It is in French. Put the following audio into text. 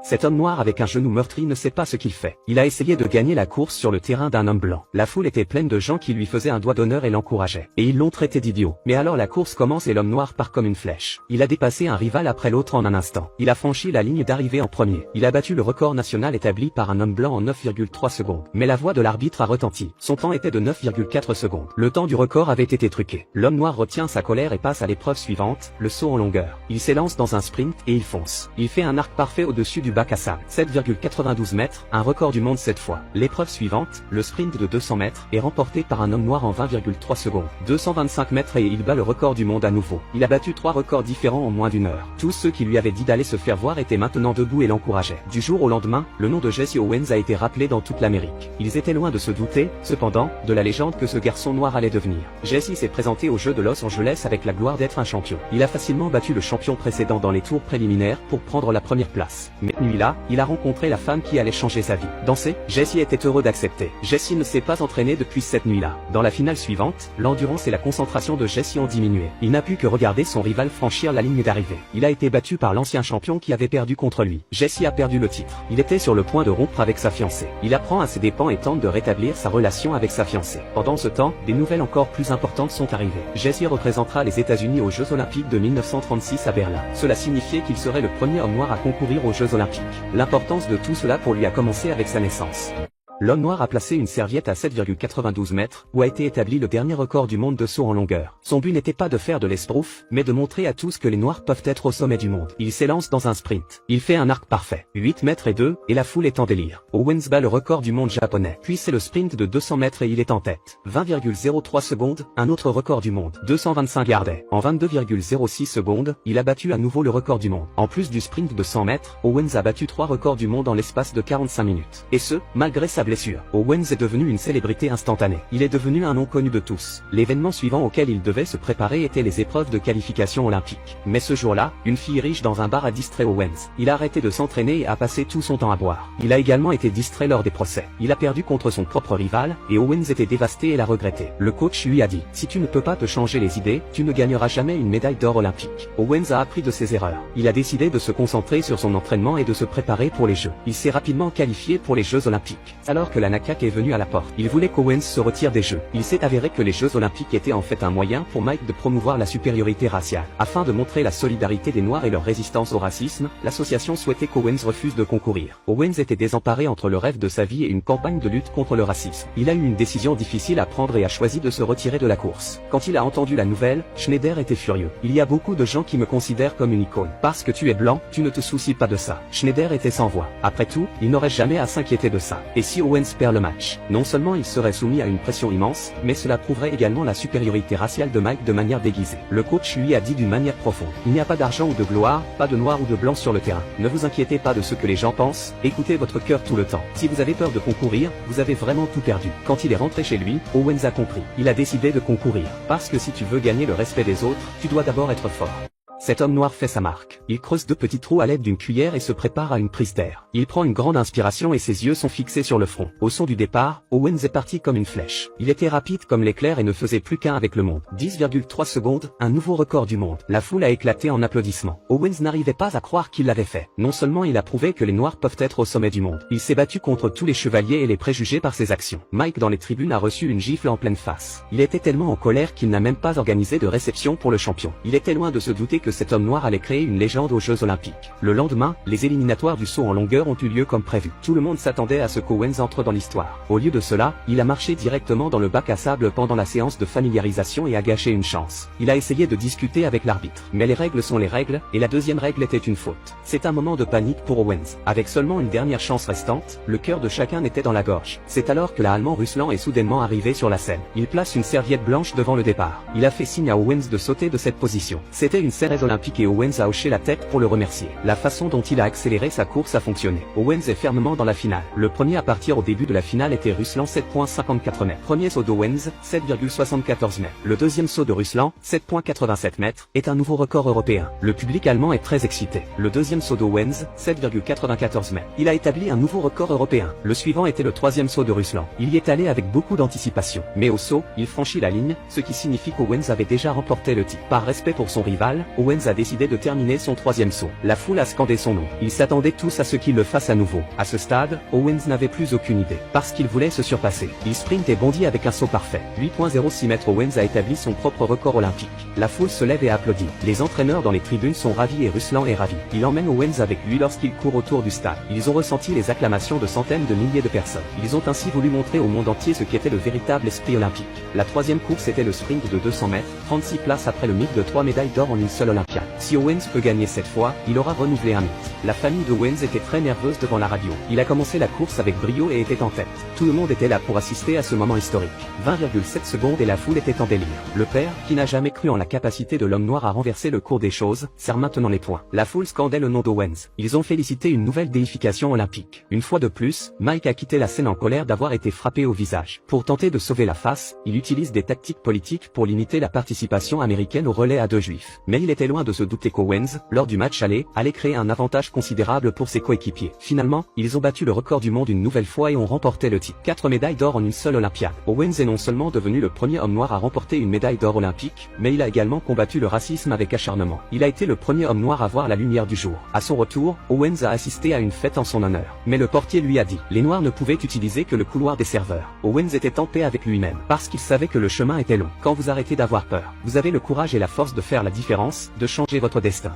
Cet homme noir avec un genou meurtri ne sait pas ce qu'il fait. Il a essayé de gagner la course sur le terrain d'un homme blanc. La foule était pleine de gens qui lui faisaient un doigt d'honneur et l'encourageaient. Et ils l'ont traité d'idiot. Mais alors la course commence et l'homme noir part comme une flèche. Il a dépassé un rival après l'autre en un instant. Il a franchi la ligne d'arrivée en premier. Il a battu le record national établi par un homme blanc en 9,3 secondes. Mais la voix de l'arbitre a retenti. Son temps était de 9,4 secondes. Le temps du record avait été truqué. L'homme noir retient sa colère et passe à l'épreuve suivante, le saut en longueur. Il s'élance dans un sprint et il fonce. Il fait un arc parfait au-dessus du bac à sable. 7,92 mètres, un record du monde cette fois. L'épreuve suivante, le sprint de 200 mètres, est remporté par un homme noir en 20,3 secondes. 225 mètres et il bat le record du monde à nouveau. Il a battu 3 records différents en moins d'une heure. Tous ceux qui lui avaient dit d'aller se faire voir étaient maintenant debout et l'encourageaient. Du jour au lendemain, le nom de Jesse Owens a été rappelé dans toute l'Amérique. Ils étaient loin de se douter, cependant, de la légende que ce garçon noir allait devenir. Jesse s'est présenté aux Jeux de Los Angeles avec la gloire d'être un champion. Il a facilement battu le champion précédent dans les tours préliminaires pour prendre la première place. Mais nuit-là, il a rencontré la femme qui allait changer sa vie. Danser, Jesse était heureux d'accepter. Jesse ne s'est pas entraîné depuis cette nuit-là. Dans la finale suivante, l'endurance et la concentration de Jesse ont diminué. Il n'a pu que regarder son rival franchir la ligne d'arrivée. Il a été battu par l'ancien champion qui avait perdu contre lui. Jesse a perdu le titre. Il était sur le point de rompre avec sa fiancée. Il apprend à ses dépens et tente de rétablir sa relation avec sa fiancée. Pendant ce temps, des nouvelles encore plus importantes sont arrivées. Jesse représentera les États-Unis aux Jeux Olympiques de 1936 à Berlin. Cela signifiait qu'il serait le premier homme noir à concourir aux Jeux Olympiques. L'importance de tout cela pour lui a commencé avec sa naissance. L'homme noir a placé une serviette à 7,92 mètres, où a été établi le dernier record du monde de saut en longueur. Son but n'était pas de faire de l'esbrouf, mais de montrer à tous que les noirs peuvent être au sommet du monde. Il s'élance dans un sprint. Il fait un arc parfait. 8 mètres et 2, et la foule est en délire. Owens bat le record du monde japonais. Puis c'est le sprint de 200 mètres et il est en tête. 20,03 secondes, un autre record du monde. 225 yards. En 22,06 secondes, il a battu à nouveau le record du monde. En plus du sprint de 100 mètres, Owens a battu 3 records du monde en l'espace de 45 minutes. Et ce, malgré sa blessure. Owens est devenu une célébrité instantanée. Il est devenu un nom connu de tous. L'événement suivant auquel il devait se préparer était les épreuves de qualification olympique. Mais ce jour-là, une fille riche dans un bar a distrait Owens. Il a arrêté de s'entraîner et a passé tout son temps à boire. Il a également été distrait lors des procès. Il a perdu contre son propre rival, et Owens était dévasté et l'a regretté. Le coach lui a dit, si tu ne peux pas te changer les idées, tu ne gagneras jamais une médaille d'or olympique. Owens a appris de ses erreurs. Il a décidé de se concentrer sur son entraînement et de se préparer pour les Jeux. Il s'est rapidement qualifié pour les Jeux olympiques. Alors que la NACAC est venue à la porte. Il voulait qu'Owens se retire des Jeux. Il s'est avéré que les Jeux olympiques étaient en fait un moyen pour Mike de promouvoir la supériorité raciale. Afin de montrer la solidarité des Noirs et leur résistance au racisme, l'association souhaitait qu'Owens refuse de concourir. Owens était désemparé entre le rêve de sa vie et une campagne de lutte contre le racisme. Il a eu une décision difficile à prendre et a choisi de se retirer de la course. Quand il a entendu la nouvelle, Schneider était furieux. Il y a beaucoup de gens qui me considèrent comme une icône. Parce que tu es blanc, tu ne te soucies pas de ça. Schneider était sans voix. Après tout, il n'aurait jamais à s'inquiéter de ça. Et si Owens perd le match, non seulement il serait soumis à une pression immense, mais cela prouverait également la supériorité raciale de Mike de manière déguisée. Le coach lui a dit d'une manière profonde, il n'y a pas d'argent ou de gloire, pas de noir ou de blanc sur le terrain. Ne vous inquiétez pas de ce que les gens pensent, écoutez votre cœur tout le temps. Si vous avez peur de concourir, vous avez vraiment tout perdu. Quand il est rentré chez lui, Owens a compris. Il a décidé de concourir. Parce que si tu veux gagner le respect des autres, tu dois d'abord être fort. Cet homme noir fait sa marque. Il creuse 2 petits trous à l'aide d'une cuillère et se prépare à une prise d'air. Il prend une grande inspiration et ses yeux sont fixés sur le front. Au son du départ, Owens est parti comme une flèche. Il était rapide comme l'éclair et ne faisait plus qu'un avec le monde. 10,3 secondes, un nouveau record du monde. La foule a éclaté en applaudissements. Owens n'arrivait pas à croire qu'il l'avait fait. Non seulement il a prouvé que les Noirs peuvent être au sommet du monde, il s'est battu contre tous les chevaliers et les préjugés par ses actions. Mike dans les tribunes a reçu une gifle en pleine face. Il était tellement en colère qu'il n'a même pas organisé de réception pour le champion. Il était loin de se douter que cet homme noir allait créer une légende aux Jeux Olympiques. Le lendemain, les éliminatoires du saut en longueur ont eu lieu comme prévu. Tout le monde s'attendait à ce qu'Owens entre dans l'histoire. Au lieu de cela, il a marché directement dans le bac à sable pendant la séance de familiarisation et a gâché une chance. Il a essayé de discuter avec l'arbitre. Mais les règles sont les règles, et la deuxième règle était une faute. C'est un moment de panique pour Owens. Avec seulement une dernière chance restante, le cœur de chacun était dans la gorge. C'est alors que l'Allemand Ruslan est soudainement arrivé sur la scène. Il place une serviette blanche devant le départ. Il a fait signe à Owens de sauter de cette position. C'était une cérémonie olympique et Owens a hoché la tête pour le remercier. La façon dont il a accéléré sa course a fonctionné. Owens est fermement dans la finale. Le premier à partir au début de la finale était Ruslan 7,54 mètres. Premier saut d'Owens, 7,74 mètres. Le deuxième saut de Ruslan, 7,87 mètres, est un nouveau record européen. Le public allemand est très excité. Le deuxième saut d'Owens, 7,94 mètres. Il a établi un nouveau record européen. Le suivant était le troisième saut de Ruslan. Il y est allé avec beaucoup d'anticipation. Mais au saut, il franchit la ligne, ce qui signifie qu'Owens avait déjà remporté le titre. Par respect pour son rival, Owens Owens a décidé de terminer son troisième saut. La foule a scandé son nom. Ils s'attendaient tous à ce qu'il le fasse à nouveau. À ce stade, Owens n'avait plus aucune idée. Parce qu'il voulait se surpasser. Il sprint et bondit avec un saut parfait. 8.06 mètres. Owens a établi son propre record olympique. La foule se lève et applaudit. Les entraîneurs dans les tribunes sont ravis et Ruslan est ravi. Il emmène Owens avec lui lorsqu'il court autour du stade. Ils ont ressenti les acclamations de centaines de milliers de personnes. Ils ont ainsi voulu montrer au monde entier ce qu'était le véritable esprit olympique. La troisième course était le sprint de 200 mètres, 36 places après le mythe de 3 médailles d'or en une seule Olympiade. Si Owens peut gagner cette fois, il aura renouvelé un mythe. La famille de Owens était très nerveuse devant la radio. Il a commencé la course avec brio et était en tête. Tout le monde était là pour assister à ce moment historique. 20,7 secondes et la foule était en délire. Le père, qui n'a jamais cru en la capacité de l'homme noir à renverser le cours des choses, serre maintenant les poings. La foule scandait le nom d'Owens. Ils ont félicité une nouvelle déification olympique. Une fois de plus, Mike a quitté la scène en colère d'avoir été frappé au visage. Pour tenter de sauver la face, il utilise des tactiques politiques pour limiter la participation américaine au relais à 2 juifs. Mais il était loin de se douter qu'Owens, lors du match aller, allait créer un avantage considérable pour ses coéquipiers. Finalement, ils ont battu le record du monde une nouvelle fois et ont remporté le titre. 4 médailles d'or en une seule Olympiade. Owens est non seulement devenu le premier homme noir à remporter une médaille d'or olympique, mais il a également combattu le racisme avec acharnement. Il a été le premier homme noir à voir la lumière du jour. À son retour, Owens a assisté à une fête en son honneur. Mais le portier lui a dit, les noirs ne pouvaient utiliser que le couloir des serveurs. Owens était en paix avec lui-même, parce qu'il savait que le chemin était long. Quand vous arrêtez d'avoir peur, vous avez le courage et la force de faire la différence, de changer votre destin.